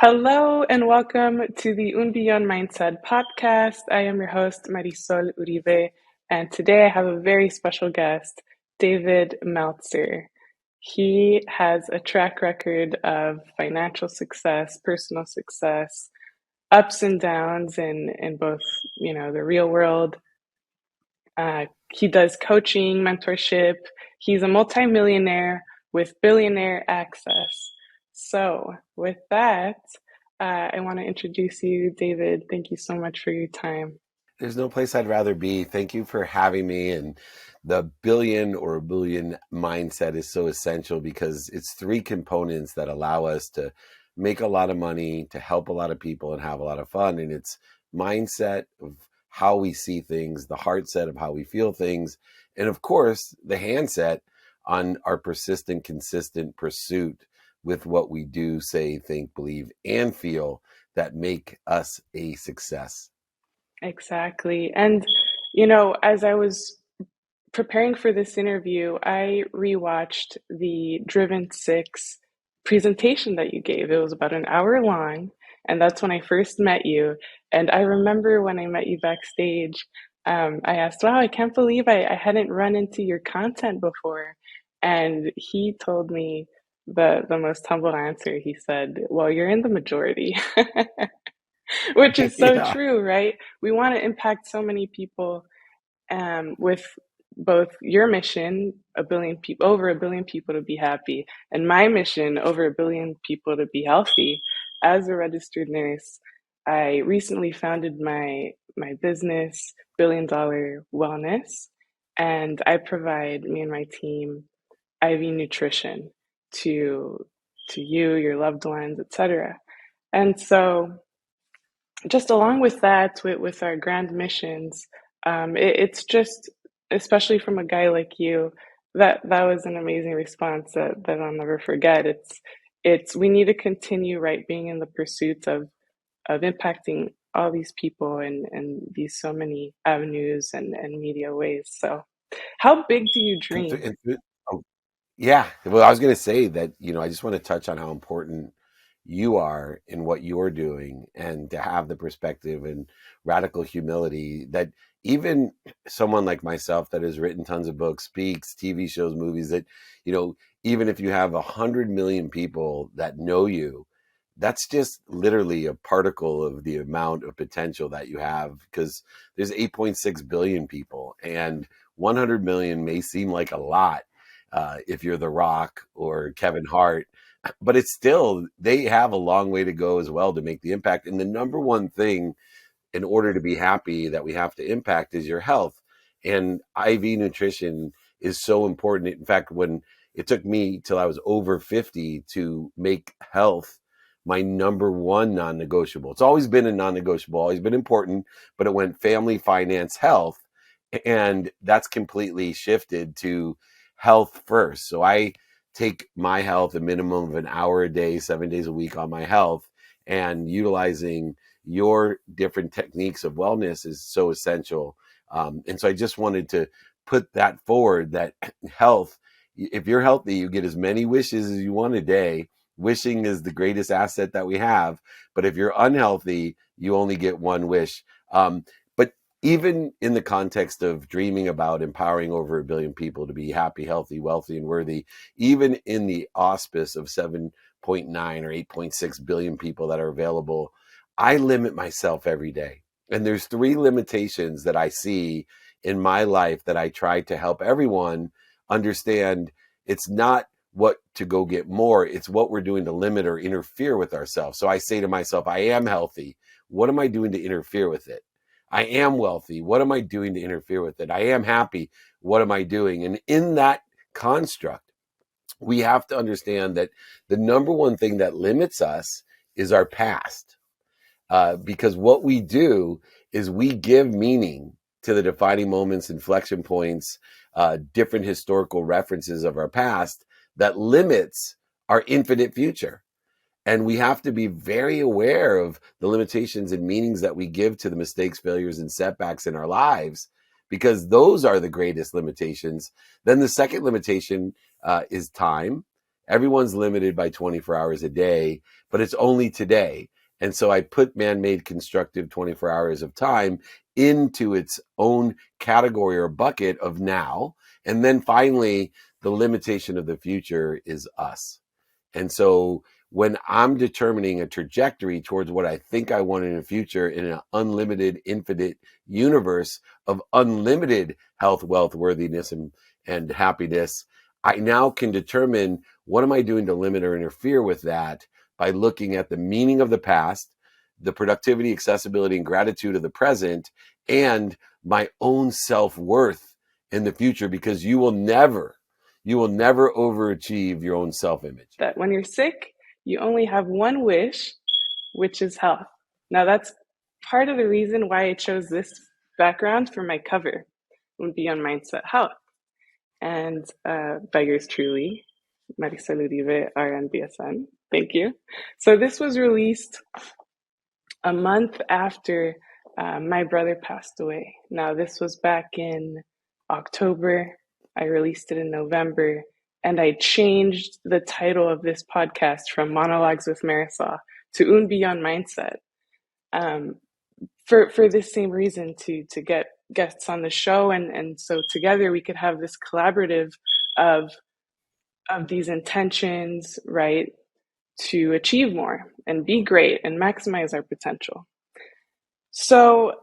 Hello and welcome to the Un Beyond Mindset podcast. I am your host, Marisol Uribe, and today I have a very special guest, David Meltzer. He has a track record of financial success, personal success, ups and downs in both, the real world. He does coaching, mentorship. He's a multimillionaire with billionaire access. So, with that, I want to introduce you, David. Thank you so much for your time. There's no place I'd rather be. Thank you for having me. And the billion or a billion mindset is so essential because it's three components that allow us to make a lot of money, to help a lot of people, and have a lot of fun. And it's mindset of how we see things, the heart set of how we feel things, and of course, the handset on our persistent, consistent pursuit with what we do, say, think, believe, and feel that make us a success. Exactly. And, as I was preparing for this interview, I rewatched the Driven Six presentation that you gave. It was about an hour long, and that's when I first met you. And I remember when I met you backstage, I asked, "Wow, I can't believe I hadn't run into your content before." And he told me the most humble answer. He said, "Well, you're in the majority," which is so Yeah. true, right? We want to impact so many people with both your mission, a billion people, over a billion people to be happy, and my mission, over a billion people to be healthy. As a registered nurse, I recently founded my business, Billion Dollar Wellness, and I provide me and my team IV nutrition to you, your loved ones, etc. And so just along with that, with our grand missions, it's just, especially from a guy like you, that was an amazing response that I'll never forget. It's we need to continue, right, being in the pursuit of impacting all these people and these so many avenues and media ways. So, how big do you And dream? oh, yeah. Well, I was going to say that, I just want to touch on how important you are in what you're doing and to have the perspective and radical humility that even someone like myself that has written tons of books, speaks, TV shows, movies, that, even if you have 100 million people that know you, that's just literally a particle of the amount of potential that you have because there's 8.6 billion people and 100 million may seem like a lot if you're The Rock or Kevin Hart, but it's still, they have a long way to go as well to make the impact. And the number one thing in order to be happy that we have to impact is your health. And IV nutrition is so important. In fact, when it took me till I was over 50 to make health my number one non-negotiable. It's always been a non-negotiable, always been important, but it went family, finance, health. And that's completely shifted to health first. So I take my health a minimum of an hour a day, 7 days a week on my health, and utilizing your different techniques of wellness is so essential. And so I just wanted to put that forward that health, if you're healthy, you get as many wishes as you want a day. Wishing is the greatest asset that we have. But if you're unhealthy, you only get one wish. But even in the context of dreaming about empowering over a billion people to be happy, healthy, wealthy, and worthy, even in the auspice of 7.9 or 8.6 billion people that are available, I limit myself every day. And there's three limitations that I see in my life that I try to help everyone understand. It's not what to go get more, it's what we're doing to limit or interfere with ourselves. So I say to myself, I am healthy. What am I doing to interfere with it? I am wealthy. What am I doing to interfere with it? I am happy. What am I doing? And in that construct, we have to understand that the number one thing that limits us is our past. Because what we do is we give meaning to the defining moments, inflection points, different historical references of our past that limits our infinite future. And we have to be very aware of the limitations and meanings that we give to the mistakes, failures, and setbacks in our lives, because those are the greatest limitations. Then the second limitation is time. Everyone's limited by 24 hours a day, but it's only today. And so I put man-made constructive 24 hours of time into its own category or bucket of now. And then finally, the limitation of the future is us. And so when I'm determining a trajectory towards what I think I want in the future in an unlimited, infinite universe of unlimited health, wealth, worthiness, and happiness, I now can determine what am I doing to limit or interfere with that by looking at the meaning of the past, the productivity, accessibility, and gratitude of the present, and my own self-worth in the future, because you will never overachieve your own self-image. That when you're sick, you only have one wish, which is health. Now, that's part of the reason why I chose this background for my cover, would be on Mindset Health. And by yours truly, Marisol Uribe, RN-BSN. Thank you. So this was released a month after my brother passed away. Now, this was back in October. I released it in November, and I changed the title of this podcast from Monologues with Marisol to Un Beyond Mindset, for this same reason, to get guests on the show, and so together we could have this collaborative of these intentions, right, to achieve more and be great and maximize our potential. So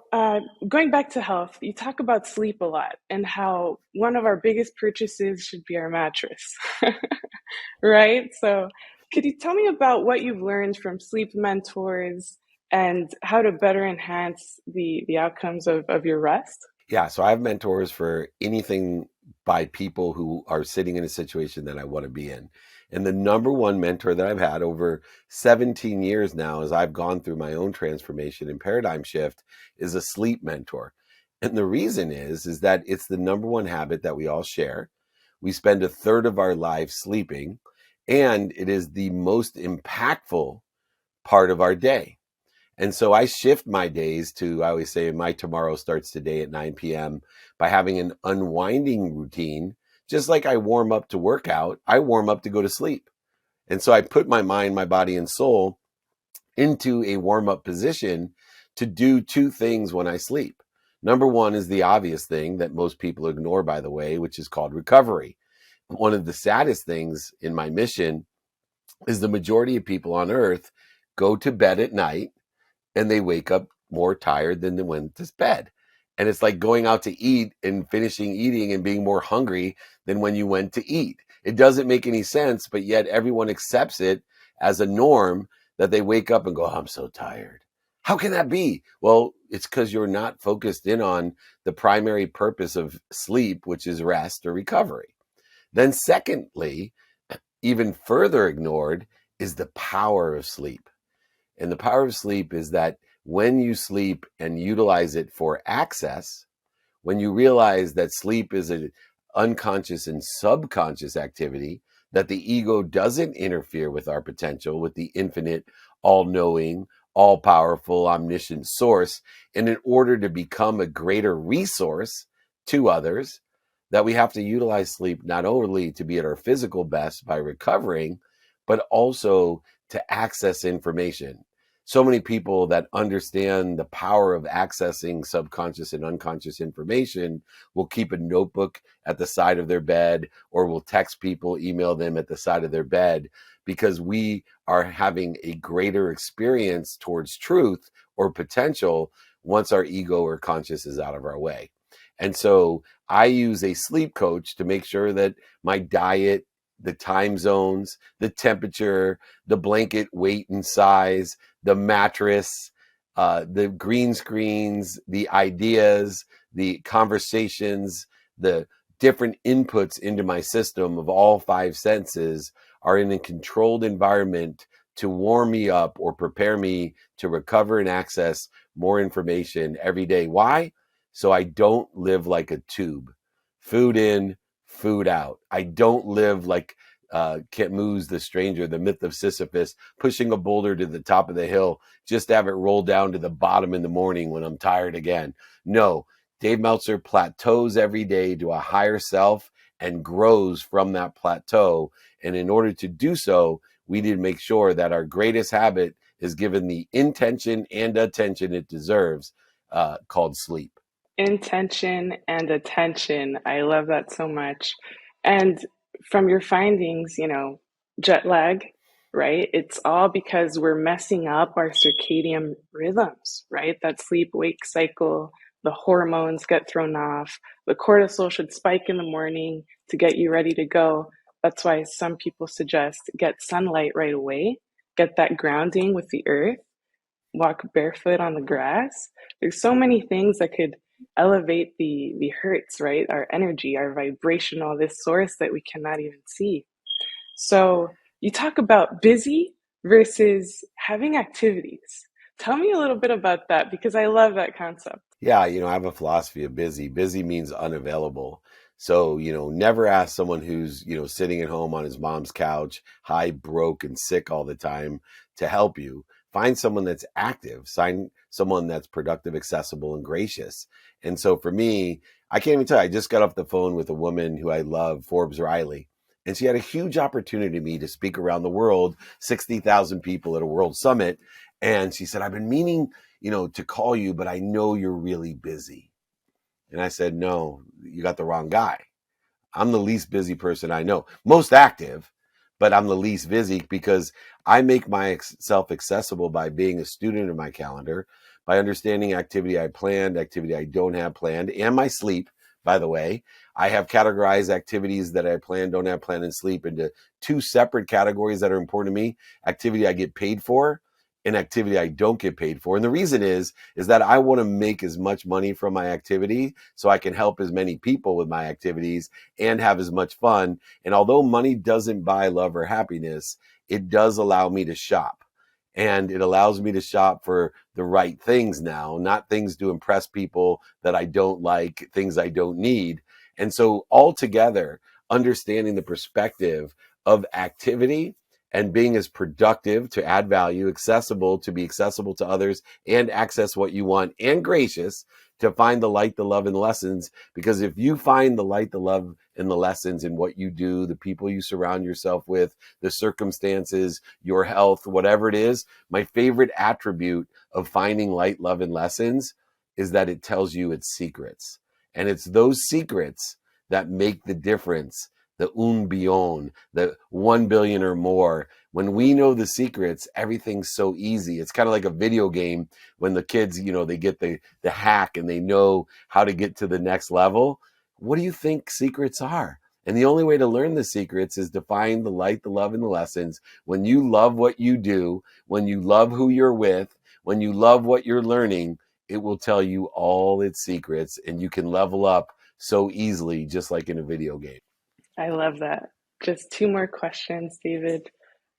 going back to health, you talk about sleep a lot and how one of our biggest purchases should be our mattress, right? So could you tell me about what you've learned from sleep mentors and how to better enhance the outcomes of your rest? Yeah, so I have mentors for anything by people who are sitting in a situation that I want to be in. And the number one mentor that I've had over 17 years now, as I've gone through my own transformation and paradigm shift, is a sleep mentor. And the reason is that it's the number one habit that we all share. We spend a third of our lives sleeping, and it is the most impactful part of our day. And so I shift my days to, I always say, my tomorrow starts today at 9 p.m. by having an unwinding routine. Just like I warm up to work out, I warm up to go to sleep. And so I put my mind, my body, and soul into a warm up position to do two things when I sleep. Number one is the obvious thing that most people ignore, by the way, which is called recovery. One of the saddest things in my mission is the majority of people on earth go to bed at night and they wake up more tired than they went to bed. And it's like going out to eat and finishing eating and being more hungry than when you went to eat. It doesn't make any sense, but yet everyone accepts it as a norm that they wake up and go, oh, I'm so tired. How can that be? Well, it's because you're not focused in on the primary purpose of sleep, which is rest or recovery. Then secondly, even further ignored, is the power of sleep. And the power of sleep is that when you sleep and utilize it for access, when you realize that sleep is an unconscious and subconscious activity, that the ego doesn't interfere with our potential, with the infinite, all-knowing, all-powerful, omniscient source, and in order to become a greater resource to others, that we have to utilize sleep not only to be at our physical best by recovering, but also to access information. So many people that understand the power of accessing subconscious and unconscious information will keep a notebook at the side of their bed, or will text people, email them at the side of their bed, because we are having a greater experience towards truth or potential once our ego or conscious is out of our way. And so I use a sleep coach to make sure that my diet, the time zones, the temperature, the blanket weight and size, the mattress, the green screens, the ideas, the conversations, the different inputs into my system of all five senses are in a controlled environment to warm me up or prepare me to recover and access more information every day. Why? So I don't live like a tube. Food in, food out. I don't live like Camus, the stranger, the myth of Sisyphus, pushing a boulder to the top of the hill just to have it roll down to the bottom in the morning when I'm tired again. No, Dave Meltzer plateaus every day to a higher self and grows from that plateau. And in order to do so, we need to make sure that our greatest habit is given the intention and attention it deserves, called sleep. Intention and attention. I love that so much. And from your findings, jet lag, right? It's all because we're messing up our circadian rhythms, right? That sleep wake cycle, the hormones get thrown off, the cortisol should spike in the morning to get you ready to go. That's why some people suggest get sunlight right away, get that grounding with the earth, walk barefoot on the grass. There's so many things that could elevate the hertz, right? Our energy, our vibrational, this source that we cannot even see. So you talk about busy versus having activities. Tell me a little bit about that because I love that concept. Yeah, I have a philosophy of busy. Busy means unavailable. So, never ask someone who's, sitting at home on his mom's couch, high, broke, and sick all the time to help you. Find someone that's active, find someone that's productive, accessible, and gracious. And so for me, I can't even tell you, I just got off the phone with a woman who I love, Forbes Riley, and she had a huge opportunity to me to speak around the world, 60,000 people at a world summit. And she said, I've been meaning to call you, but I know you're really busy. And I said, no, you got the wrong guy. I'm the least busy person I know. Most active, but I'm the least busy because I make myself accessible by being a student of my calendar, by understanding activity I planned, activity I don't have planned, and my sleep. By the way, I have categorized activities that I plan, don't have planned, and sleep into two separate categories that are important to me: activity I get paid for and activity I don't get paid for. And the reason is that I want to make as much money from my activity so I can help as many people with my activities and have as much fun. And although money doesn't buy love or happiness, it does allow me to shop. And it allows me to shop for the right things now, not things to impress people that I don't like, things I don't need. And so altogether, understanding the perspective of activity and being as productive to add value, accessible to be accessible to others, and access what you want, and gracious to find the light, the love, and the lessons. Because if you find the light, the love, and the lessons in what you do, the people you surround yourself with, the circumstances, your health, whatever it is, my favorite attribute of finding light, love, and lessons is that it tells you its secrets. And it's those secrets that make the difference, the un billion, the 1 billion or more. When we know the secrets, everything's so easy. It's kind of like a video game when the kids, they get the hack and they know how to get to the next level. What do you think secrets are? And the only way to learn the secrets is to find the light, the love, and the lessons. When you love what you do, when you love who you're with, when you love what you're learning, it will tell you all its secrets, and you can level up so easily, just like in a video game. I love that. Just two more questions, David.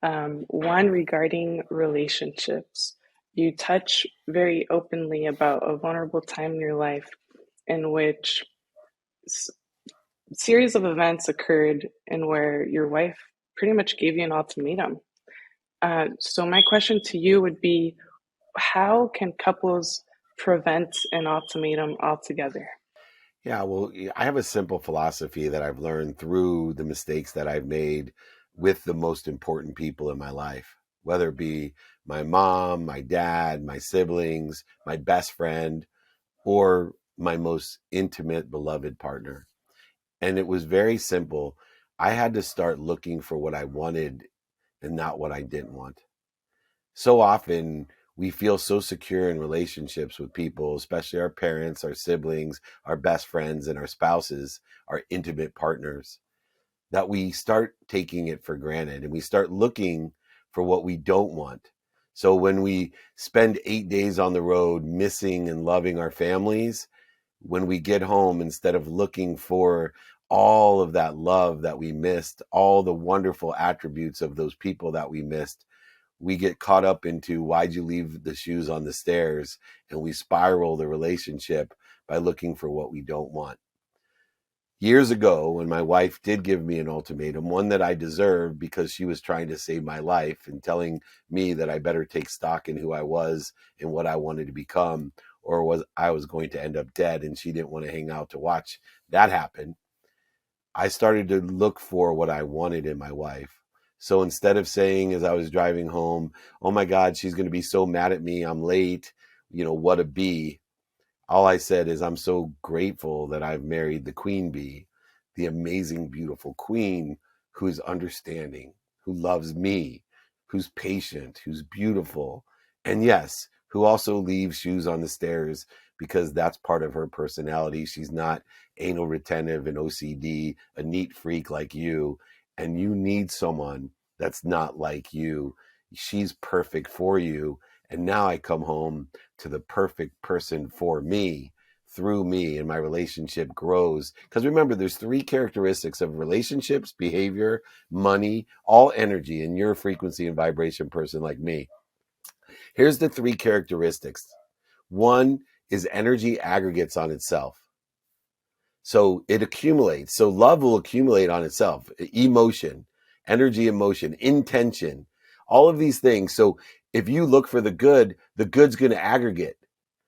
One regarding relationships. You touch very openly about a vulnerable time in your life in which series of events occurred and where your wife pretty much gave you an ultimatum. So my question to you would be, how can couples prevent an ultimatum altogether? Yeah, well, I have a simple philosophy that I've learned through the mistakes that I've made with the most important people in my life, whether it be my mom, my dad, my siblings, my best friend, or my most intimate, beloved partner. And it was very simple. I had to start looking for what I wanted and not what I didn't want. So often we feel so secure in relationships with people, especially our parents, our siblings, our best friends, and our spouses, our intimate partners, that we start taking it for granted and we start looking for what we don't want. So when we spend 8 days on the road missing and loving our families, when we get home, instead of looking for all of that love that we missed, all the wonderful attributes of those people that we missed, we get caught up into why'd you leave the shoes on the stairs, and we spiral the relationship by looking for what we don't want. Years ago, when my wife did give me an ultimatum, one that I deserved because she was trying to save my life and telling me that I better take stock in who I was and what I wanted to become, or I was going to end up dead, and she didn't want to hang out to watch that happen. I started to look for what I wanted in my wife. So instead of saying as I was driving home, oh my God, she's going to be so mad at me, I'm late, what a bee, all I said is, I'm so grateful that I've married the queen bee, the amazing, beautiful queen who's understanding, who loves me, who's patient, who's beautiful. And yes, who also leaves shoes on the stairs because that's part of her personality. She's not anal retentive and OCD, a neat freak like you. And you need someone that's not like you. She's perfect for you. And now I come home to the perfect person for me through me, and my relationship grows. Because remember, there's three characteristics of relationships: behavior, money, all energy. And you're a frequency and vibration person like me. Here's the three characteristics. One is energy aggregates on itself. So it accumulates. So love will accumulate on itself. Emotion, energy, emotion, intention, all of these things. So if you look for the good's going to aggregate.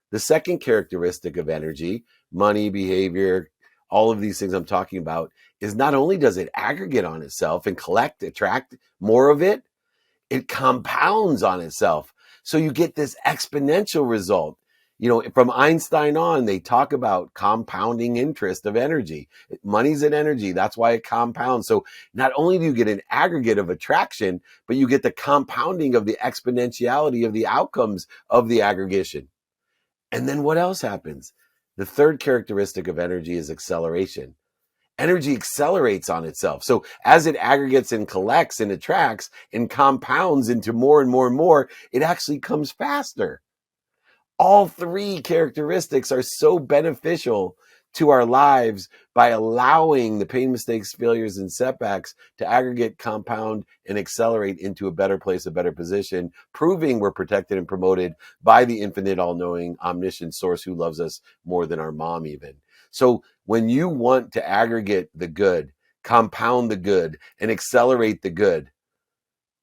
The second characteristic of energy, money, behavior, all of these things I'm talking about, is not only does it aggregate on itself and attract more of it, it compounds on itself. So you get this exponential result. From Einstein on, they talk about compounding interest of energy. Money's an energy. That's why it compounds. So not only do you get an aggregate of attraction, but you get the compounding of the exponentiality of the outcomes of the aggregation. And then what else happens? The third characteristic of energy is acceleration. Energy accelerates on itself. So as it aggregates and collects and attracts and compounds into more and more and more, it actually comes faster. All three characteristics are so beneficial to our lives by allowing the pain, mistakes, failures, and setbacks to aggregate, compound, and accelerate into a better place, a better position, proving we're protected and promoted by the infinite, all-knowing, omniscient source who loves us more than our mom even. So when you want to aggregate the good, compound the good, and accelerate the good,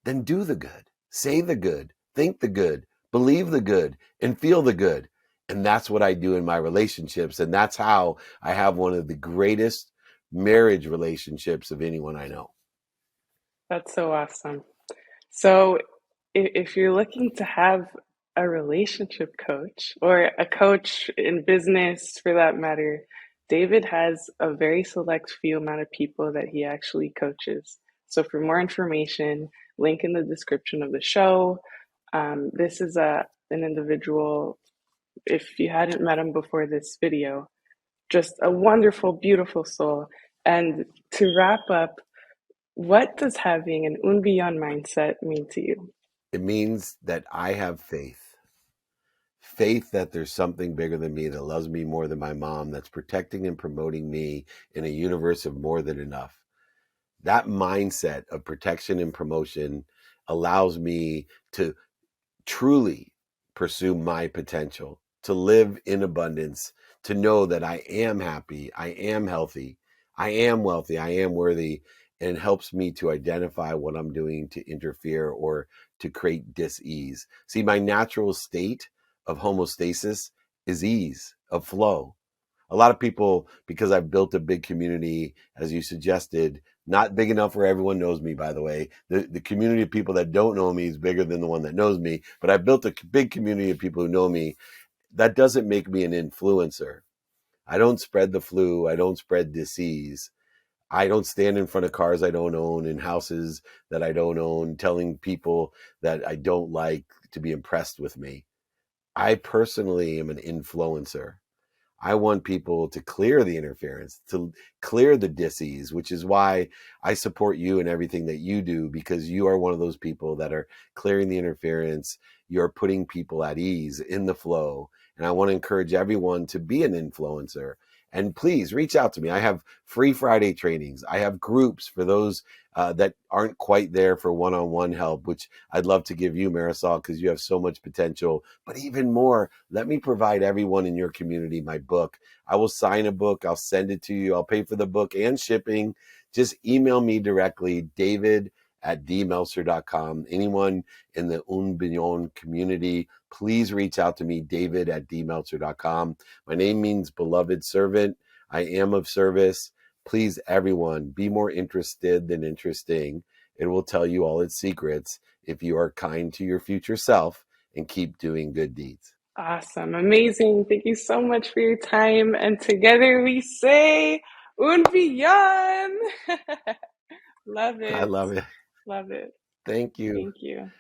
then do the good, say the good, think the good, believe the good, and feel the good. And that's what I do in my relationships. And that's how I have one of the greatest marriage relationships of anyone I know. That's so awesome. So, if you're looking to have a relationship coach or a coach in business for that matter, David has a very select few amount of people that he actually coaches. So, for more information, link in the description of the show. This is an individual, if you hadn't met him before this video, just a wonderful, beautiful soul. And to wrap up, what does having an un beyond mindset mean to you? It means that I have faith that there's something bigger than me that loves me more than my mom, that's protecting and promoting me in a universe of more than enough. That mindset of protection and promotion allows me to truly pursue my potential, to live in abundance, to know that I am happy, I am healthy, I am wealthy, I am worthy, and it helps me to identify what I'm doing to interfere or to create dis-ease. See, my natural state of homeostasis is ease, of flow. A lot of people, because I've built a big community, as you suggested, not big enough where everyone knows me, by the way. The community of people that don't know me is bigger than the one that knows me, but I've built a big community of people who know me. That doesn't make me an influencer. I don't spread the flu. I don't spread disease. I don't stand in front of cars I don't own and houses that I don't own, telling people that I don't like to be impressed with me. I personally am an influencer. I want people to clear the interference, to clear the dis-ease, which is why I support you in everything that you do, because you are one of those people that are clearing the interference. You're putting people at ease in the flow. And I want to encourage everyone to be an influencer. And please reach out to me. I have free Friday trainings. I have groups for those that aren't quite there for one-on-one help, which I'd love to give you, Marisol, because you have so much potential. But even more, let me provide everyone in your community my book. I will sign a book. I'll send it to you. I'll pay for the book and shipping. Just email me directly, david@dmeltzer.com. Anyone in the Un Beyond community, please reach out to me, david@dmeltzer.com. My name means beloved servant. I am of service. please, everyone, be more interested than interesting. It will tell you all its secrets if you are kind to your future self and keep doing good deeds. Awesome. Amazing. Thank you so much for your time. And together we say, Un beyond. Love I it. love it. Love it. Thank you. Thank you.